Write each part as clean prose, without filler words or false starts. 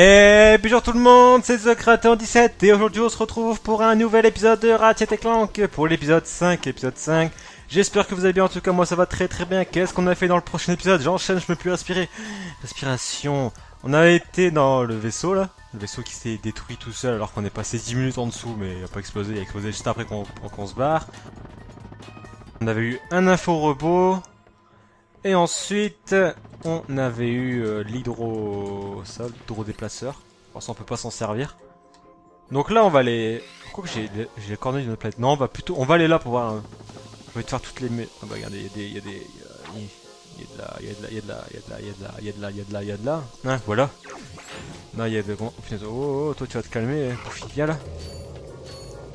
Et bonjour tout le monde, c'est TheCreator17 et aujourd'hui on se retrouve pour un nouvel épisode de Ratchet & Clank pour l'épisode 5. J'espère que vous allez bien, en tout cas moi ça va très bien. Qu'est-ce qu'on a fait dans le prochain épisode? J'enchaîne, je peux plus respirer. Respiration. On a été dans le vaisseau là, le vaisseau qui s'est détruit tout seul alors qu'on est passé 10 minutes en dessous mais il a pas explosé, il a explosé juste après qu'on se barre. On avait eu un info-robot. Et ensuite, on avait eu l'hydrodéplaceur. Pour ça, on peut pas s'en servir. Donc là, on va aller... Pourquoi que j'ai les coordonnées d'une autre planète? Non, on va aller là pour voir... Je vais te faire toutes les... Ah bah regardez, il y a de là. Hein, voilà. Non, il y a de... Oh, punaise. Oh, toi, tu vas te calmer. Poufi, viens là.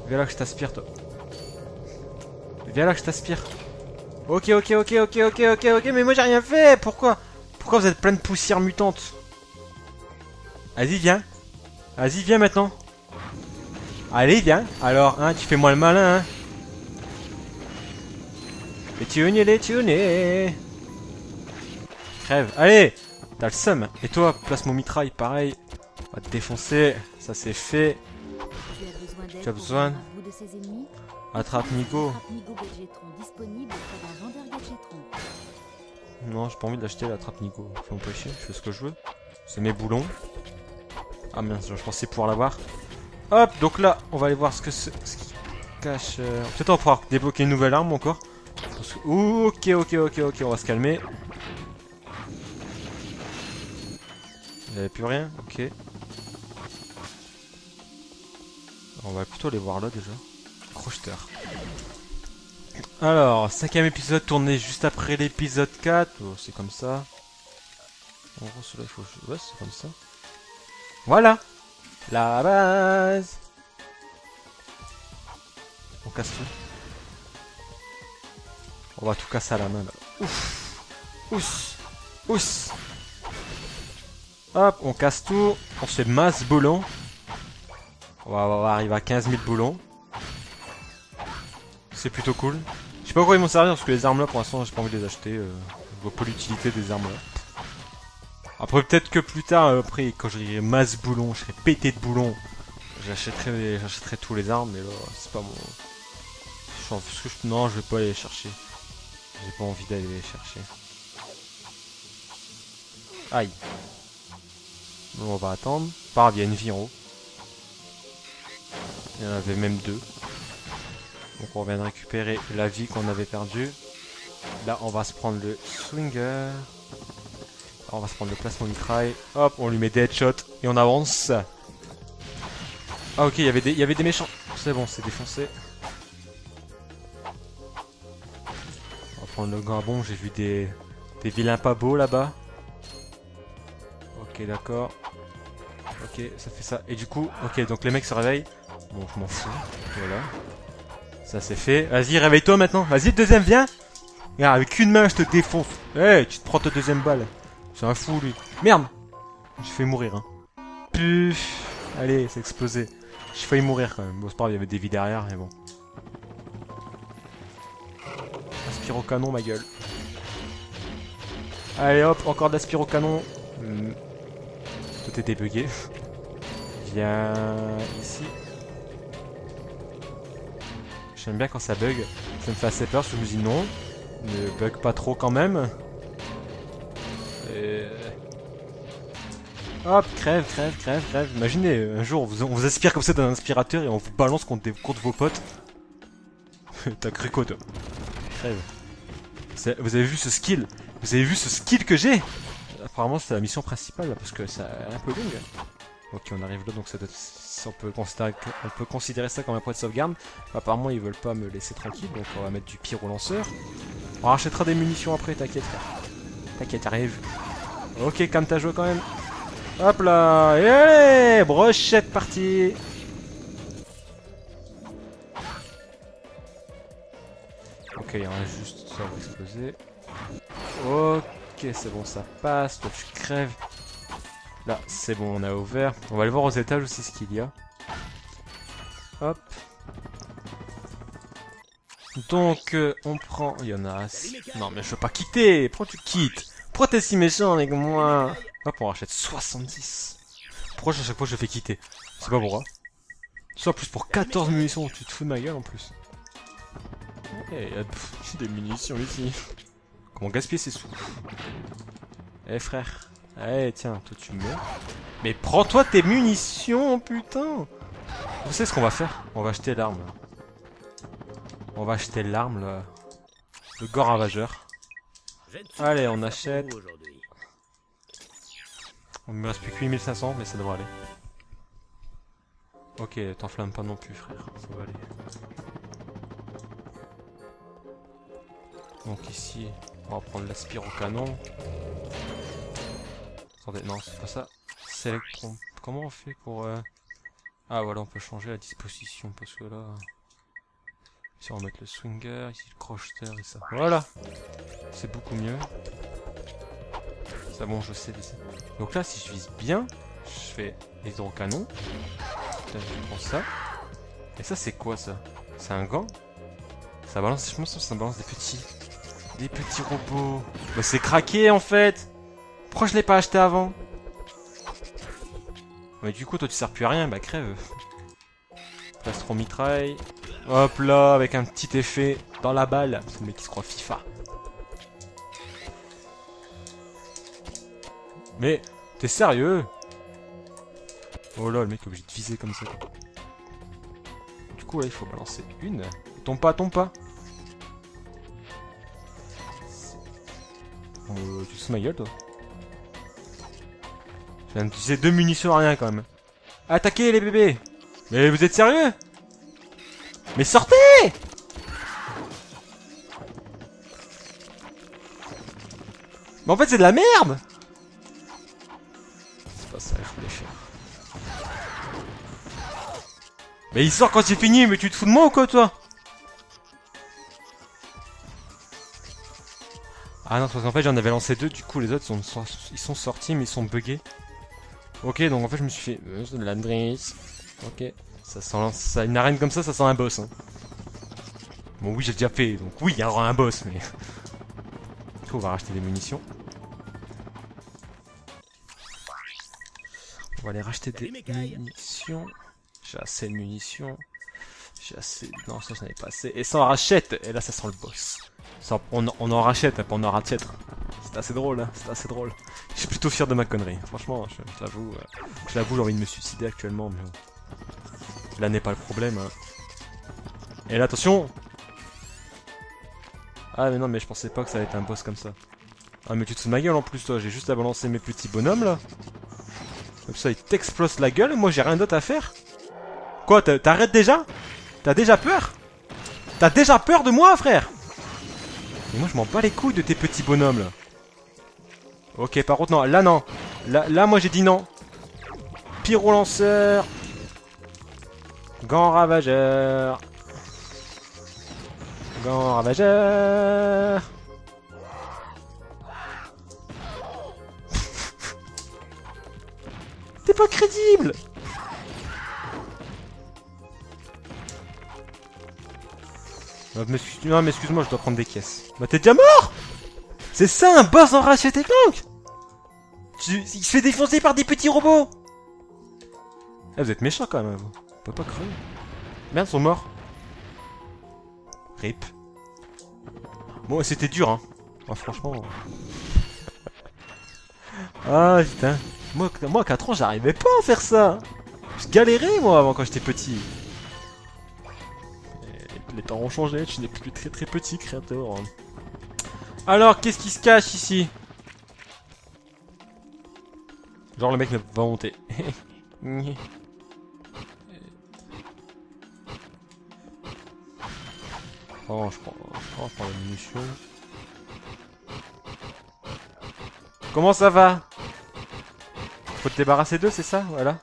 Viens là que je t'aspire, toi. Viens là que je t'aspire. Ok, mais moi j'ai rien fait. Pourquoi vous êtes plein de poussière mutante? Vas-y, viens. Vas-y, viens maintenant. Allez, viens. Alors, hein, tu fais moi le malin, hein. Les tunes. Crève. Allez. T'as le seum. Et toi, place mon mitraille, pareil. On va te défoncer. Ça c'est fait. Tu as besoin Attrape Nico. Non, j'ai pas envie de l'acheter la trappe Nico. Fais-moi pas chier, je fais ce que je veux. C'est mes boulons. Ah mince, je pensais pouvoir l'avoir. Hop, donc là, on va aller voir ce qui cache. Peut-être on va pouvoir débloquer une nouvelle arme encore. Parce que... Ok, on va se calmer. Il n'y avait plus rien, ok. On va plutôt aller voir là déjà. Crocheteur. Alors, 5ème épisode tourné juste après l'épisode 4. Oh, c'est comme ça. En gros, celui-là, il faut... Ouais, c'est comme ça. Voilà. La base. On casse tout. On va tout casser à la main, là. Ouf. Ous. Hop, on casse tout. On se fait masse boulons. On va arriver à 15 000 boulons. C'est plutôt cool. Je sais pas pourquoi ils vont servir parce que les armes là pour l'instant j'ai pas envie de les acheter. Je vois pas l'utilité des armes là. Après peut-être que plus tard, après quand j'aurai masse boulons, je serai pété de boulons, j'achèterai tous les armes mais là c'est pas mon... Non, je vais pas aller les chercher. J'ai pas envie d'aller les chercher. Aïe. Bon, on va attendre. Pas grave, il y a une vie en haut. Il y en avait même deux. Donc on vient de récupérer la vie qu'on avait perdue. Là on va se prendre le swinger. Là, on va se prendre le placement mitraille. Hop, on lui met des headshots et on avance. Ah ok, il y avait des méchants. C'est bon, c'est défoncé. On va prendre le gambon, j'ai vu des vilains pas beaux là-bas. Ok, d'accord. Ok, ça fait ça. Et du coup, ok, donc les mecs se réveillent. Bon, je m'en fous. Voilà. Ça c'est fait. Vas-y, réveille-toi maintenant. Vas-y, deuxième, viens. Regarde, avec une main, je te défonce. Hey, tu te prends ta deuxième balle. C'est un fou, lui. Merde. J'ai failli mourir, hein. Puf. Allez, c'est explosé. J'ai failli mourir, quand même. Bon, c'est pas grave, il y avait des vies derrière, mais bon. Aspire au canon, ma gueule. Allez, hop, encore de l'aspire au canon. Tout était bugué. Viens ici. J'aime bien quand ça bug, ça me fait assez peur, parce que je me dis non, ne bug pas trop quand même. Et... Hop, crève. Imaginez, un jour on vous aspire comme ça d'un aspirateur et on vous balance contre vos potes. T'as cru quoi toi? Crève. Vous avez vu ce skill? Vous avez vu ce skill que j'ai? Apparemment c'est la mission principale là, parce que ça est un peu longue. Ok, on arrive là, donc ça doit être... on peut considérer ça comme un point de sauvegarde. Apparemment, ils veulent pas me laisser tranquille, donc on va mettre du pyro-lanceur. On rachètera des munitions après, t'inquiète. T'inquiète, arrive. Ok, calme ta joie quand même. Hop là, et allez, brochette partie. Ok, il y en a juste ça va exploser. Ok, c'est bon, ça passe. Toi, tu crèves. Là, c'est bon, on a ouvert. On va aller voir aux étages aussi ce qu'il y a. Hop. Donc, on prend... Il y en a... Non, mais je veux pas quitter. Pourquoi tu quittes? Pourquoi t'es si méchant avec moi? Hop, on rachète 70. Pourquoi à chaque fois je le fais quitter? C'est pas pourquoi. Ça en plus pour 14 munitions, tu te fous de ma gueule en plus. Eh, y'a des munitions ici. Comment gaspiller ces sous? Eh frère. Eh tiens, toi tu meurs. Mais prends-toi tes munitions, putain. Vous savez ce qu'on va faire? On va acheter l'arme. On va acheter l'arme, là. Le gore ravageur. Allez, on achète. On me reste plus que 8500, mais ça devrait aller. Ok, t'enflamme pas non plus, frère. Ça va aller. Donc ici, on va prendre l'aspire au canon. Attendez, non, c'est pas ça. Sélectron. Comment on fait pour... Ah voilà, on peut changer la disposition, parce que là... Ici on va mettre le swinger, ici le crocheteur et ça. Voilà. C'est beaucoup mieux. Ça bon, je sais. Donc là, si je vise bien, je fais les hydrocanons. Là, je prends ça. Et ça, c'est quoi ça? C'est un gant? Ça balance, je pense que ça balance des petits robots. Bah c'est craqué en fait. Pourquoi je l'ai pas acheté avant? Mais du coup, toi tu sers plus à rien, bah crève. Plastron mitraille. Hop là, avec un petit effet dans la balle. C'est le mec qui se croit FIFA. Mais, t'es sérieux? Oh là, le mec est obligé de viser comme ça. Du coup, là, il faut balancer une. Tombe pas, tombe pas. Tu te fous ma gueule, toi? Je viens d'utiliser 2 munitions à rien, quand même. Attaquez, les bébés! Mais vous êtes sérieux? Mais sortez! Mais en fait c'est de la merde! C'est pas ça que je voulais faire. Mais il sort quand c'est fini, mais tu te fous de moi ou quoi toi? Ah non, parce qu'en fait j'en avais lancé 2, du coup les autres ils sont sortis mais ils sont buggés. Ok, donc en fait je me suis fait... c'est de la drisse. Ok, ça sent... Une arène comme ça sent un boss. Hein. Bon oui j'ai déjà fait, donc oui il y aura un boss, mais... Du coup on va racheter des munitions. On va aller racheter des munitions. J'ai assez de munitions. J'ai assez... Non ça j'en ai pas assez. Et ça on rachète. Et là ça sent le boss. Ça, on en rachète, hein, pas on en rachète. C'est assez drôle, hein, c'est assez drôle. Je suis plutôt fier de ma connerie. Franchement, je l'avoue, j'ai envie de me suicider actuellement, mais là n'est pas le problème. Hein. Et là, attention. Ah mais non, mais je pensais pas que ça allait être un boss comme ça. Ah mais tu te fous de ma gueule en plus, toi. J'ai juste à balancer mes petits bonhommes là. Comme ça, ils t'explosent la gueule. Moi, j'ai rien d'autre à faire. Quoi, t'arrêtes déjà? T'as déjà peur? T'as déjà peur de moi, frère? Et moi, je m'en bats les couilles de tes petits bonhommes là. Ok, par contre, non, là non. Là moi j'ai dit non. Pyro lanceur. Gant ravageur. Gant ravageur. T'es pas crédible. Non mais excuse-moi, je dois prendre des caisses. Bah t'es déjà mort. C'est ça un boss en Ratchet et Clank. Il se fait défoncer par des petits robots. Ah, vous êtes méchants quand même, vous. On peut pas crever. Merde, ils sont morts. Rip. Bon, c'était dur, hein. Oh, franchement. Ah, putain. Moi, à 4 ans, j'arrivais pas à faire ça. Je galérais, moi, avant, quand j'étais petit. Les temps ont changé, tu n'es plus très très petit, créateur. Alors, qu'est-ce qui se cache ici? Genre, le mec va monter. Oh, je prends la munition. Comment ça va? Faut te débarrasser d'eux, c'est ça? Voilà.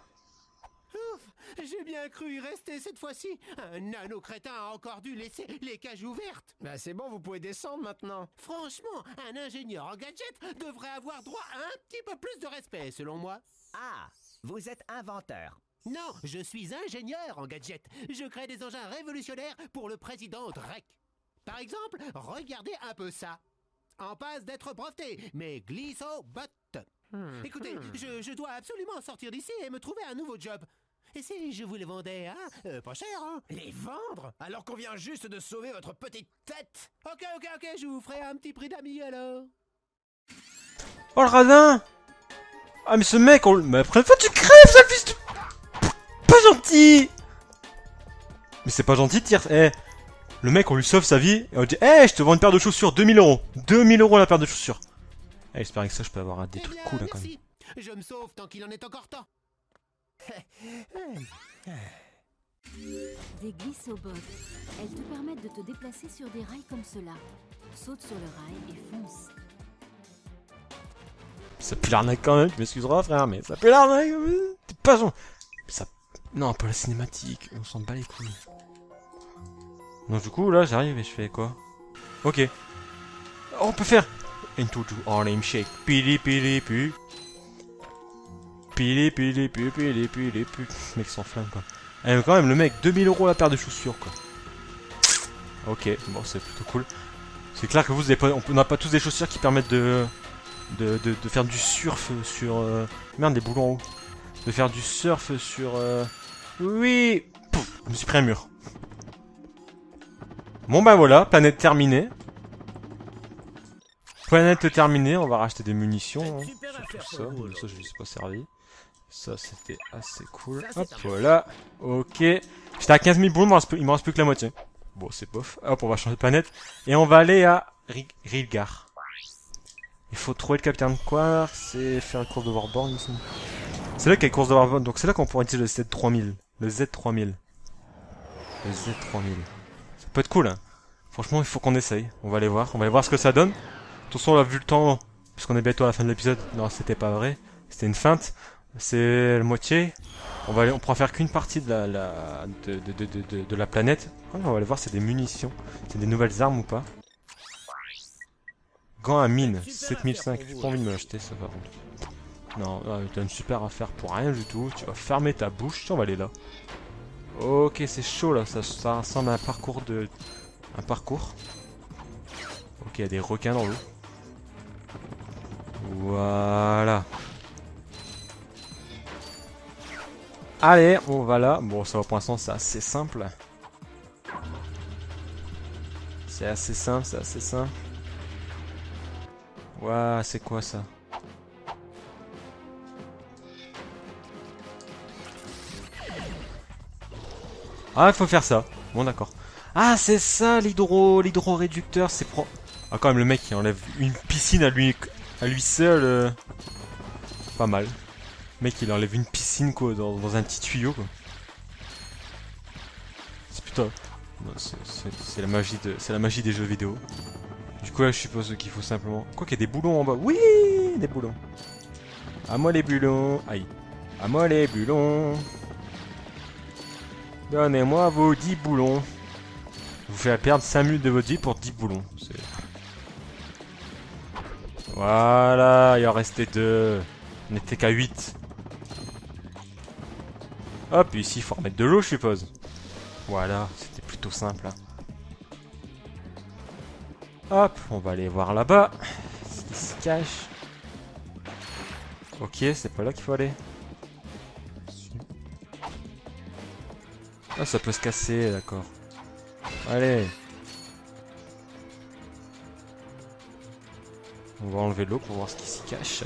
J'ai bien cru y rester cette fois-ci. Un nano-crétin a encore dû laisser les cages ouvertes. Bah c'est bon, vous pouvez descendre maintenant. Franchement, un ingénieur en gadget devrait avoir droit à un petit peu plus de respect, selon moi. Ah, vous êtes inventeur. Non, je suis ingénieur en gadget. Je crée des engins révolutionnaires pour le président Drake. Par exemple, regardez un peu ça. En passe d'être breveté, mais Glissobot. Écoutez, je dois absolument sortir d'ici et me trouver un nouveau job. Et si je vous les vendais, hein, pas cher, hein? Les vendre? Alors qu'on vient juste de sauver votre petite tête. Ok, je vous ferai un petit prix d'amis alors. Oh le radin! Ah mais ce mec, on... Mais après fois tu crèves, sale fils de... Pas gentil! Mais c'est pas gentil de dire... Eh, le mec, on lui sauve sa vie, et on dit... Eh, je te vends une paire de chaussures, 2000 euros. 2000 euros la paire de chaussures. Eh, j'espère que ça, je peux avoir des trucs cool, là, quand même. Je me sauve tant qu'il en est encore temps. Des glissobots. Elles te permettent de te déplacer sur des rails comme cela. Saute sur le rail et fonce. Ça pue l'arnaque quand même, tu m'excuseras frère, mais ça pue l'arnaque. T'es pas gentil. Ça... Non, pas la cinématique, on s'en bat les couilles. Donc du coup, là, j'arrive et je fais quoi? Ok. Oh, on peut faire... Into the Harlem Shake. Pili pili pu. Pili pili pu, pili pili pu. Mec s'enflamme quoi. Et quand même, le mec, 2000 euros la paire de chaussures quoi. Ok, bon, c'est plutôt cool. C'est clair que vous avez pas... On n'a pas tous des chaussures qui permettent de faire du surf sur... Merde, des boulons en haut. De faire du surf sur... Oui. Pouf, je me suis pris un mur. Bon bah voilà, planète terminée. Planète terminée, on va racheter des munitions. Hein, sur tout ça, je ne suis pas servi. Ça, c'était assez cool. Hop, voilà. Ok. J'étais à 15 000 boulons, il me reste plus que la moitié. Bon, c'est bof. Hop, on va changer de planète. Et on va aller à Rilgar. Il faut trouver le capitaine Quark, c'est faire une course de Warborn ici. C'est là qu'il y a une course de Warborn, donc c'est là qu'on pourrait utiliser le Z3000. Le Z3000. Le Z3000. Ça peut être cool, hein. Franchement, il faut qu'on essaye. On va aller voir ce que ça donne. De toute façon, on a vu le temps, puisqu'on est bientôt à la fin de l'épisode. Non, c'était pas vrai. C'était une feinte. C'est la moitié. On pourra faire qu'une partie de la planète. Ouais, on va aller voir si c'est des munitions. C'est des nouvelles armes ou pas. Gants à mine, 7005. J'ai pas envie de me l'acheter, ça va. Non, t'as une super affaire pour rien du tout. Tu vas fermer ta bouche. Tiens, on va aller là. Ok, c'est chaud là. Ça ressemble à un parcours de... Un parcours. Ok, il y a des requins dans l'eau. Voilà. Allez, on va là. Bon, ça va pour l'instant, c'est assez simple. C'est assez simple, c'est assez simple. Ouah, c'est quoi ça? Ah, il faut faire ça. Bon, d'accord. Ah, c'est ça l'hydro-réducteur, c'est pro... Ah, quand même, le mec qui enlève une piscine à lui seul. Pas mal. Le mec, il enlève une piscine, quoi, dans un petit tuyau, quoi. C'est plutôt... C'est la magie des jeux vidéo. Du coup, là, je suppose qu'il faut simplement... Quoi qu'il y ait des boulons en bas. Oui, des boulons. À moi les boulons. Aïe. À moi les boulons. Donnez-moi vos 10 boulons. Je vous fais perdre 5 minutes de votre vie pour 10 boulons. Voilà, il en restait 2. On n'était qu'à 8. Hop, ici, il faut remettre de l'eau, je suppose. Voilà, c'était plutôt simple. Hein. Hop, on va aller voir là-bas. Ce qui se cache. Ok, c'est pas là qu'il faut aller. Ah, ça peut se casser, d'accord. Allez. On va enlever l'eau pour voir ce qui s'y cache.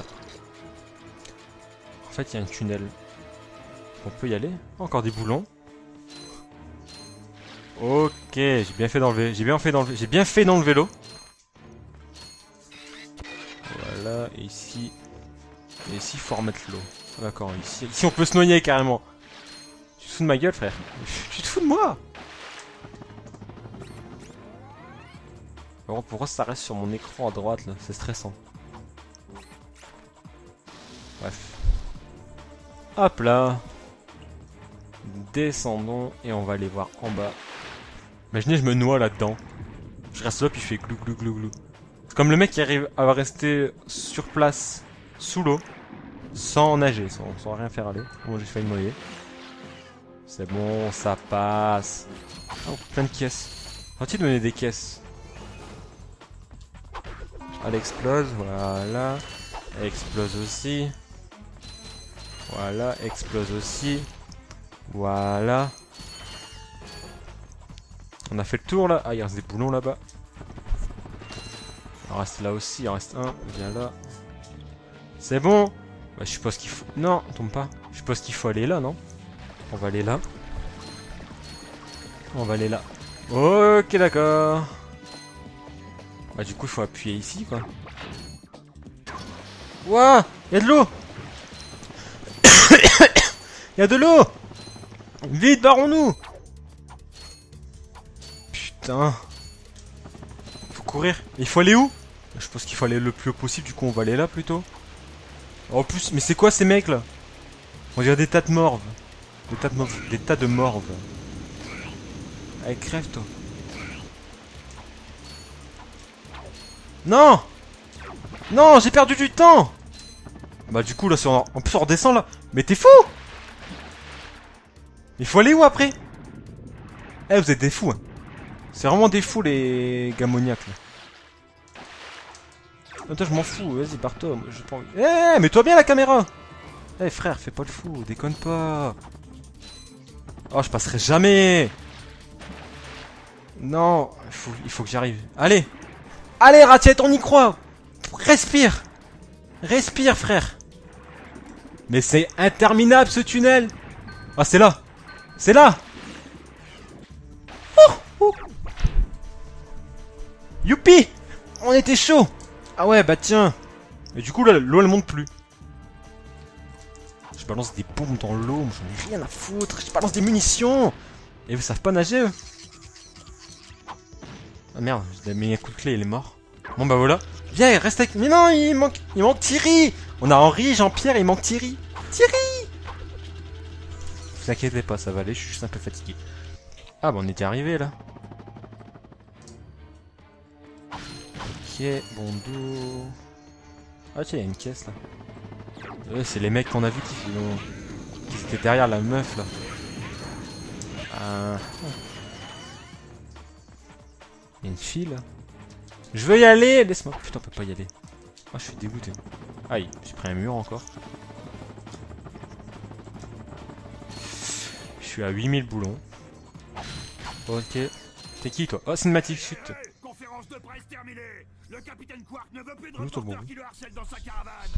En fait, il y a un tunnel. On peut y aller. Encore des boulons. Ok, j'ai bien fait d'enlever. J'ai bien fait d'enlever l'eau. Voilà, et ici. Et ici, il faut remettre l'eau. D'accord, ici on peut se noyer carrément. Tu te fous de ma gueule, frère? Tu te fous de moi? Bon, pourquoi ça reste sur mon écran à droite là? C'est stressant. Bref. Hop là. Descendons et on va aller voir en bas. Imaginez, je me noie là-dedans. Je reste là puis je fais glou glou glou glou. C'est comme le mec qui arrive à rester sur place, sous l'eau, sans nager, sans rien faire aller. Bon, j'ai failli me noyer. C'est bon, ça passe. Oh, plein de caisses. Va-t-il donner des caisses? Elle explose, voilà. Explose aussi. Voilà, explose aussi. Voilà. On a fait le tour là. Ah, il reste des boulons là-bas. Il en reste là aussi, il en reste un. Viens là. C'est bon. Bah, je suppose qu'il faut... Non, tombe pas. Je suppose qu'il faut aller là, non? On va aller là. On va aller là. Ok, d'accord. Bah, du coup, il faut appuyer ici, quoi. Ouah, il y a de l'eau. Il y a de l'eau. Vite, barrons-nous. Putain. Faut courir. Il faut aller où? Je pense qu'il faut aller le plus haut possible, du coup on va aller là plutôt. En plus, mais c'est quoi ces mecs là? On dirait des tas de morves. Des tas de morves. Des tas de morves. Allez, crève toi. Non! Non, j'ai perdu du temps! Bah du coup là, si en plus on redescend là. Mais t'es fou! Il faut aller où après? Eh, vous êtes des fous, hein. C'est vraiment des fous les gammoniaques là. Attends, je m'en fous, vas-y, pars-toi. J'ai pas envie. Eh, mets-toi bien la caméra! Eh frère, fais pas le fou, déconne pas. Oh, je passerai jamais! Non, il faut que j'arrive. Allez! Allez, Ratchet, on y croit! Respire! Respire, frère! Mais c'est interminable ce tunnel! Ah, c'est là! C'est là! Oh, oh. Youpi! On était chaud! Ah ouais, bah tiens! Et du coup, là, l'eau elle monte plus. Je balance des bombes dans l'eau, j'en ai rien à foutre. Je balance des munitions! Et ils savent pas nager, eux? Ah merde, j'ai mis un coup de clé, il est mort. Bon bah voilà. Viens, reste avec... Mais non, il manque Thierry! On a Henri, Jean-Pierre, il manque Thierry! Thierry! Vous inquiétez pas, ça va aller, je suis juste un peu fatigué. Ah bah on était arrivé là. Ok, bon dos. Ah tiens, il y a une caisse là. C'est les mecs qu'on a vus qui étaient derrière la meuf là. Il y a une fille là. Je veux y aller, laisse-moi. Putain, on peut pas y aller. Ah, je suis dégoûté. Aïe, j'ai pris un mur encore. Je suis à 8000 boulons. Ok. T'es qui toi? Oh, cinématique chute. Conférence de presse terminée. Le capitaine Quark ne veut plus de Où ton reporters bon? qui le harcèlent dans sa caravane.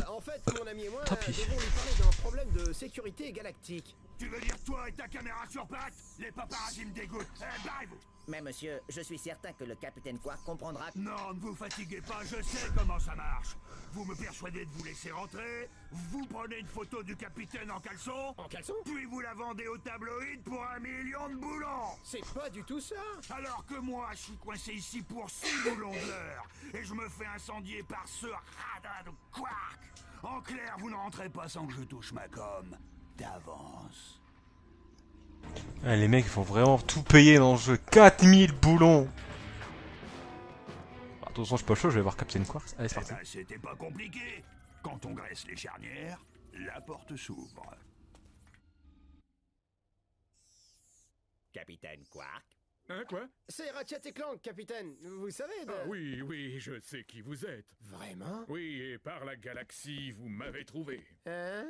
En fait, mon ami et moi Tant pis. devons lui parler d'un problème de sécurité galactique. Tu veux dire toi et ta caméra sur pattes? Les paparazzis me dégoûtent. Eh, barrez-vous. Mais monsieur, je suis certain que le capitaine Quark comprendra. Non, ne vous fatiguez pas, je sais comment ça marche. Vous me persuadez de vous laisser rentrer, vous prenez une photo du capitaine en caleçon, puis vous la vendez au tabloïd pour 1 million de boulons. C'est pas du tout ça. Alors que moi, je suis coincé ici pour 6 boulons de l'heure, et je me fais incendier par ce radin de Quark. En clair, vous ne rentrez pas sans que je touche ma com. D'avance. Ah, les mecs, ils font vraiment tout payer dans le jeu. 4000 boulons. Attention, je suis pas chaud, je vais voir Captain Quark. Allez, c'est parti. Ben, c'était pas compliqué. Quand on graisse les charnières, la porte s'ouvre. Capitaine Quark? Hein, quoi? C'est Ratchet et Clank, capitaine. Vous savez de... Ah oui, oui, je sais qui vous êtes. Vraiment? Oui, et par la galaxie, vous m'avez trouvé. Hein?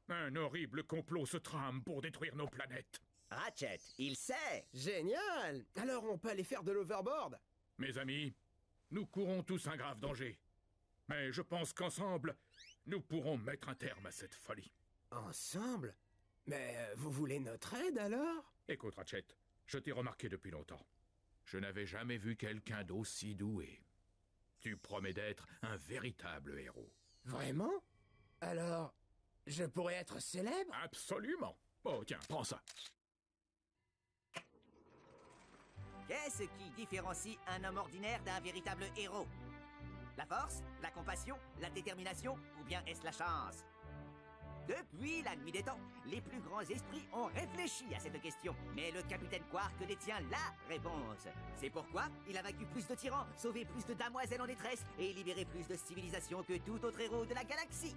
Un horrible complot se trame pour détruire nos planètes. Ratchet, il sait! Génial! Alors on peut aller faire de l'overboard? Mes amis, nous courons tous un grave danger. Mais je pense qu'ensemble, nous pourrons mettre un terme à cette folie. Ensemble? Mais vous voulez notre aide alors? Écoute, Ratchet, je t'ai remarqué depuis longtemps. Je n'avais jamais vu quelqu'un d'aussi doué. Tu promets d'être un véritable héros. Vraiment? Alors, je pourrais être célèbre? Absolument. Oh, tiens, prends ça. Qu'est-ce qui différencie un homme ordinaire d'un véritable héros? La force, la compassion, la détermination, ou bien est-ce la chance? Depuis la nuit des temps, les plus grands esprits ont réfléchi à cette question. Mais le capitaine Quark détient la réponse. C'est pourquoi il a vaincu plus de tyrans, sauvé plus de damoiselles en détresse et libéré plus de civilisations que tout autre héros de la galaxie.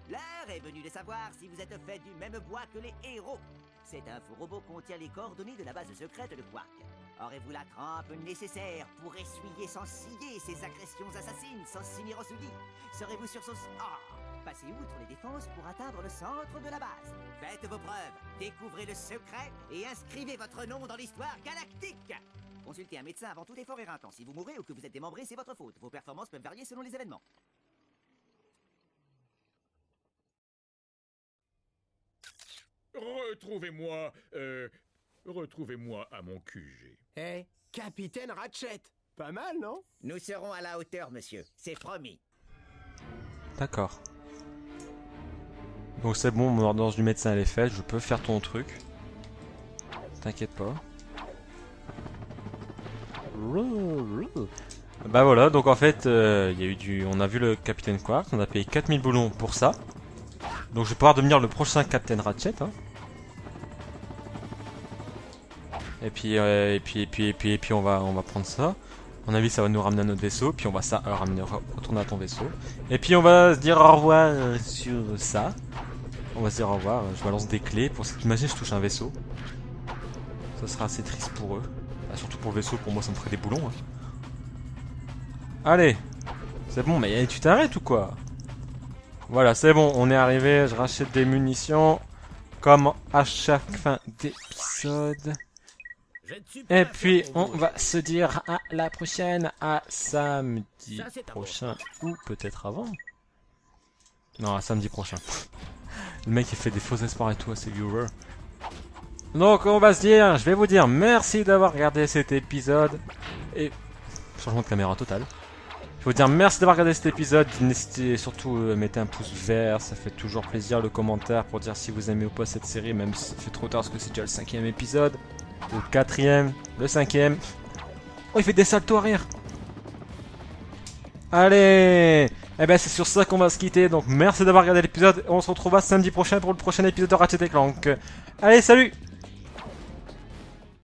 L'heure est venue de savoir si vous êtes fait du même bois que les héros. Cet info-robot contient les coordonnées de la base secrète de Quark. Aurez-vous la trempe nécessaire pour essuyer sans ciller ces agressions assassines sans s'y Rossouli? Serez-vous sur sauce... Passez outre les défenses pour atteindre le centre de la base. Faites vos preuves, découvrez le secret et inscrivez votre nom dans l'histoire galactique. Consultez un médecin avant tout effort éreintant. Si vous mourrez ou que vous êtes démembré, c'est votre faute. Vos performances peuvent varier selon les événements. Retrouvez-moi à mon QG. Eh, Capitaine Ratchet. Pas mal, non? Nous serons à la hauteur, monsieur. C'est promis. D'accord. Donc c'est bon, mon ordonnance du médecin elle est faite, je peux faire ton truc. T'inquiète pas. Bah voilà, donc en fait, y a eu on a vu le Capitaine Quark, on a payé 4000 boulons pour ça. Donc je vais pouvoir devenir le prochain Captain Ratchet. Hein. Et puis on va prendre ça. À mon avis ça va nous ramener à notre vaisseau, puis on va retourner à ton vaisseau. Et puis on va se dire au revoir sur ça. On va se dire au revoir, je balance des clés. Pour t'imaginer je touche un vaisseau. Ça sera assez triste pour eux. Bah, surtout pour le vaisseau, pour moi ça me ferait des boulons. Hein. Allez, c'est bon, mais tu t'arrêtes ou quoi? Voilà, c'est bon, on est arrivé, je rachète des munitions. Comme à chaque fin d'épisode. Et puis on va se dire à la prochaine, à samedi prochain, ou peut-être avant. Non, à samedi prochain. Le mec il fait des faux espoirs et tout à ses viewers. Donc on va se dire, je vais vous dire merci d'avoir regardé cet épisode. Et changement de caméra total. Je vais vous dire merci d'avoir regardé cet épisode. N'hésitez surtout à mettre un pouce vert, ça fait toujours plaisir. Le commentaire pour dire si vous aimez ou pas cette série, même si ça fait trop tard parce que c'est déjà le 5e épisode. Le 4e, le 5e. Oh, il fait des saltos arrière. Allez. Eh ben c'est sur ça qu'on va se quitter. Donc merci d'avoir regardé l'épisode. On se retrouvera samedi prochain pour le prochain épisode de Ratchet & Clank. Allez, salut.